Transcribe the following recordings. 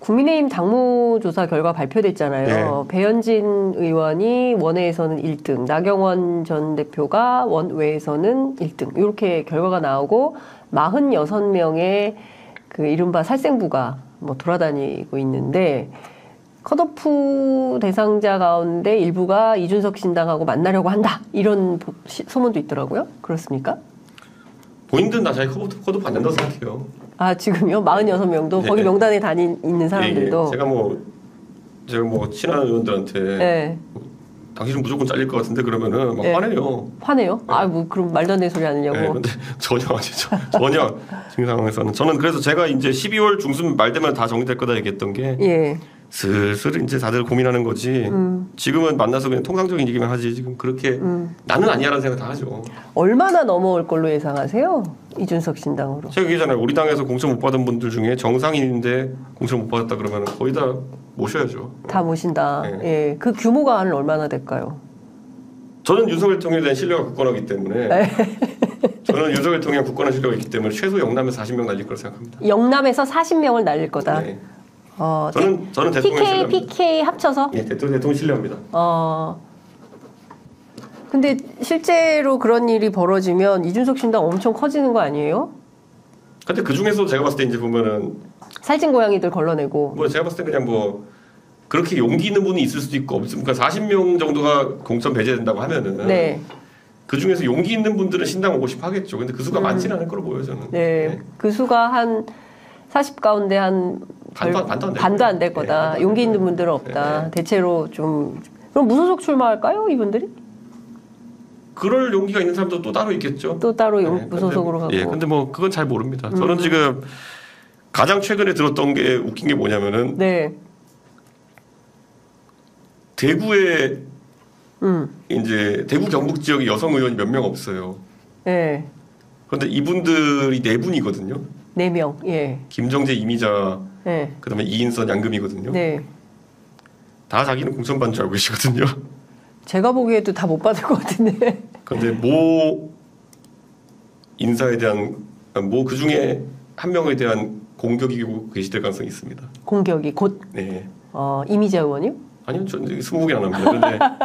국민의힘 당무조사 결과 발표됐잖아요. 네. 배현진 의원이 원외에서는 1등, 나경원 전 대표가 원외에서는 1등. 이렇게 결과가 나오고 46명의 그 이른바 살생부가 뭐 돌아다니고 있는데 컷오프 대상자 가운데 일부가 이준석 신당하고 만나려고 한다. 이런 소문도 있더라고요. 그렇습니까? 본인들은 다 자기 컷오프 안 된다고 생각해요. 아, 지금요? 46명도? 네. 거기 명단에 있는 사람들도? 네. 제가 뭐 친한 의원들한테 네. 당신은 무조건 잘릴 것 같은데 그러면은 막 네. 화내요. 화내요? 네. 아, 뭐 그럼 말도 안 되는 소리 하느냐고. 네, 근데 전혀 아니죠. 전혀 지금 상황에서는 저는 그래서 제가 이제 12월 중순 말 되면 다 정리될 거다 얘기했던 게 예. 슬슬 이제 다들 고민하는 거지. 지금은 만나서 그냥 통상적인 얘기만 하지. 지금 그렇게 나는 아니야라는 생각 다 하죠. 얼마나 넘어올 걸로 예상하세요? 이준석 신당으로. 제가 얘기잖아요. 우리 당에서 공천 못 받은 분들 중에 정상인인데 공천 못 받았다 그러면 거의 다 모셔야죠. 다 모신다. 네. 예. 그 규모가 한 얼마나 될까요? 저는 윤석열 대통령에 대한 신뢰가 굳건하기 때문에 저는 윤석열 대통령 굳건한 신뢰가 있기 때문에 최소 영남에서 40명 날릴 거라고 생각합니다. 영남에서 40명을 날릴 거다. 네. 저는 대통령 TK, PK 합쳐서? 네, 대통령 신뢰합니다. 근데 실제로 그런 일이 벌어지면 이준석 신당 엄청 커지는 거 아니에요? 근데 그 중에서 제가 봤을 때 이제 보면은 살찐 고양이들 걸러내고. 뭐 제가 봤을 때 그냥 뭐 그렇게 용기 있는 분이 있을 수도 있고 없으니까 40명 정도가 공천 배제된다고 하면은 네. 그 중에서 용기 있는 분들은 신당 오고 싶어 하겠죠. 근데 그 수가 많지는 않을 거로 보여요 저는. 네. 네. 그 수가 한 40 가운데 한 반도 안 될 거다. 네, 용기 있는 분들은 없다. 네. 대체로 좀 그럼 무소속 출마할까요 이분들이? 그럴 용기가 있는 사람도 또 따로 있겠죠. 또 따로 무소속으로 가고. 예, 근데 뭐 그건 잘 모릅니다. 저는 지금 가장 최근에 들었던 게 웃긴 게 뭐냐면은 네. 대구에 이제 대구 경북 지역에 여성 의원이 몇 명 없어요. 네. 그런데 이분들이 4분이거든요. 4명. 예. 김정재, 이미자, 네. 그다음에 이인선, 양금이거든요. 네. 다 자기는 공천 받는 줄 알고 계시거든요. 제가 보기에도 다 못 받을 것 같은데. 그런데 모 인사에 대한 그 중에 한 명에 대한 공격이 계시될 가능성이 있습니다. 공격이 곧. 네. 이미자 의원이요? 아니요, 저는 스무고개 안 합니다.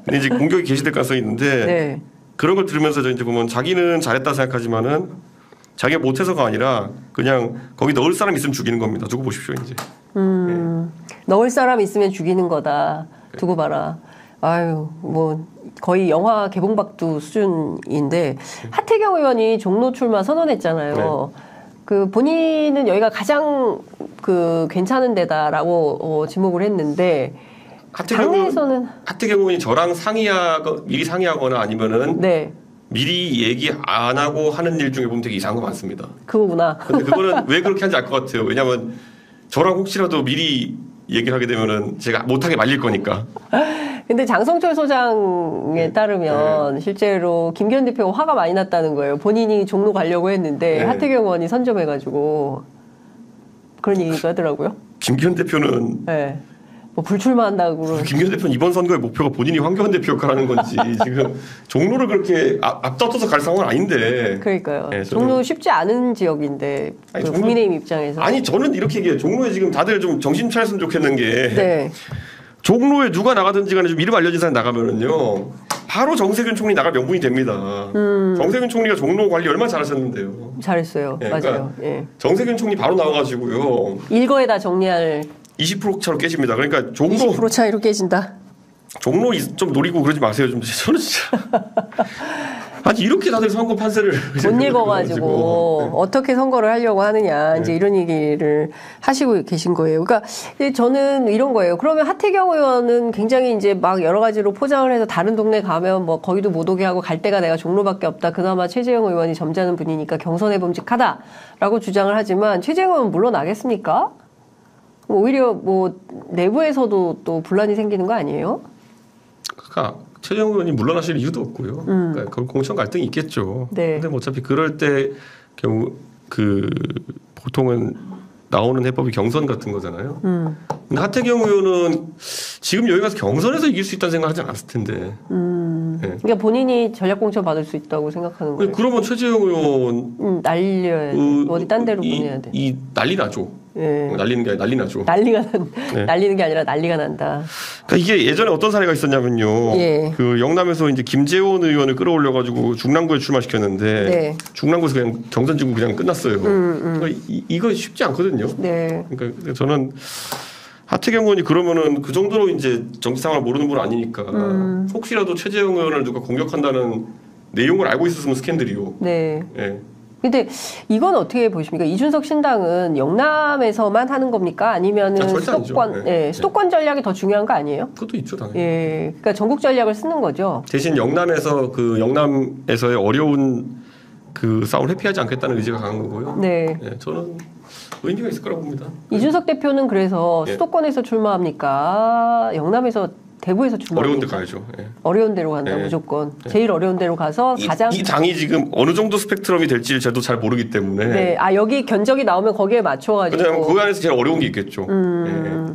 근데 이제 공격이 계시될 가능성이 있는데 네. 그런 걸 들으면서 저 이제 보면 자기는 잘했다 생각하지만은 자기가 못해서가 아니라 그냥 거기 넣을 사람 있으면 죽이는 겁니다. 두고 보십시오 이제. 네. 넣을 사람 있으면 죽이는 거다. 두고 봐라. 아유, 뭐 거의 영화 개봉박두 수준인데 하태경 의원이 종로 출마 선언했잖아요. 네. 그 본인은 여기가 가장 그 괜찮은 데다라고 지목을 했는데 당내에서는 하태경 의원이 저랑 미리 상의하거나 아니면은 네. 미리 얘기 안 하고 하는 일 중에 보면 되게 이상한 거 많습니다. 그거구나. 근데 그거는 왜 그렇게 하는지 알 것 같아요. 왜냐하면 저랑 혹시라도 미리 얘기를 하게 되면은 제가 못하게 말릴 거니까. 근데 장성철 소장에 따르면 실제로 김기현 대표가 화가 많이 났다는 거예요. 본인이 종로 가려고 했는데 하태경 의원이 선점해가지고 그런 얘기가 하더라고요. 김기현 대표는 네. 뭐 불출마한다고. 김기현 대표는 이번 선거의 목표가 본인이 황교안 대표 역할하는 건지 지금 종로를 그렇게 앞다퉈서 갈 상황은 아닌데. 그러니까요. 네, 종로 쉽지 않은 지역인데 아니, 그 국민의힘 입장에서. 아니 저는 이렇게 얘기해요. 종로에 지금 다들 좀 정신 차렸으면 좋겠는 게 네. 종로에 누가 나가든지 간에 좀 이름 알려진 사람 나가면은요 바로 정세균 총리 나갈 명분이 됩니다. 정세균 총리가 종로 관리 얼마나 잘하셨는데요. 잘했어요. 네, 맞아요. 그러니까 예. 정세균 총리 바로 나와가지고요. 일거에다 정리할 20% 차로 깨집니다. 그러니까 종로 20% 차이로 깨진다. 종로 좀 노리고 그러지 마세요. 좀 저는 진짜 아니 이렇게 다들 선거 판세를 못 읽어가지고 어떻게 선거를 하려고 하느냐 이제 이런 얘기를 하시고 계신 거예요. 그러니까 저는 이런 거예요. 그러면 하태경 의원은 굉장히 이제 막 여러 가지로 포장을 해서 다른 동네 가면 뭐 거기도 못 오게 하고 갈 데가 내가 종로밖에 없다. 그나마 최재형 의원이 점잖은 분이니까 경선에 범직하다라고 주장을 하지만 최재형 의원 물러나겠습니까? 오히려 뭐 내부에서도 또 분란이 생기는 거 아니에요? 그러니까 최재형 의원이 물러나실 이유도 없고요. 그러니까 공천 갈등이 있겠죠. 네. 근데 뭐 어차피 그럴 때 경우 그 보통은 나오는 해법이 경선 같은 거잖아요. 근데 하태경 의원은 지금 여기 가서 경선에서 이길 수 있다는 생각하지 않았을 텐데. 네. 그러니까 본인이 전략 공천 받을 수 있다고 생각하는 거예요. 그러면 최재형 의원 날려야 돼. 어디 딴 데로 보내야 돼. 이 난리 나죠. 예. 날리는 게 아니라 난리 나죠. 네. 날리는 게 아니라 난리가 난다. 그러니까 이게 예전에 어떤 사례가 있었냐면요. 예. 그 영남에서 이제 김재원 의원을 끌어올려가지고 중랑구에 출마시켰는데 네. 중랑구에서 그냥 경선 지고 그냥 끝났어요. 그러니까 이거 쉽지 않거든요. 네. 그러니까 저는 하태경 의원이 그러면은 그 정도로 이제 정치 상황을 모르는 분 아니니까 혹시라도 최재형 의원을 누가 공격한다는 내용을 알고 있었으면 스캔들이요. 네. 예. 근데 이건 어떻게 보십니까? 이준석 신당은 영남에서만 하는 겁니까? 아니면은 수도권, 네. 수도권 전략이 더 중요한 거 아니에요? 그것도 있죠, 당연히. 예. 그러니까 전국 전략을 쓰는 거죠. 대신 영남에서의 어려운 그 싸움을 회피하지 않겠다는 의지가 강한 거고요. 네. 예, 저는 의미가 있을 거라고 봅니다. 이준석 대표는 그래서 수도권에서 출마합니까? 영남에서 대구에서 출마. 어려운 데 가야죠. 예. 어려운 데로 간다 무조건. 제일 어려운 데로 가서 가장 이 당이 지금 어느 정도 스펙트럼이 될지 저도 잘 모르기 때문에. 네. 여기 견적이 나오면 거기에 맞춰가지고. 왜냐하면 그 안에서 제일 어려운 게 있겠죠. 예.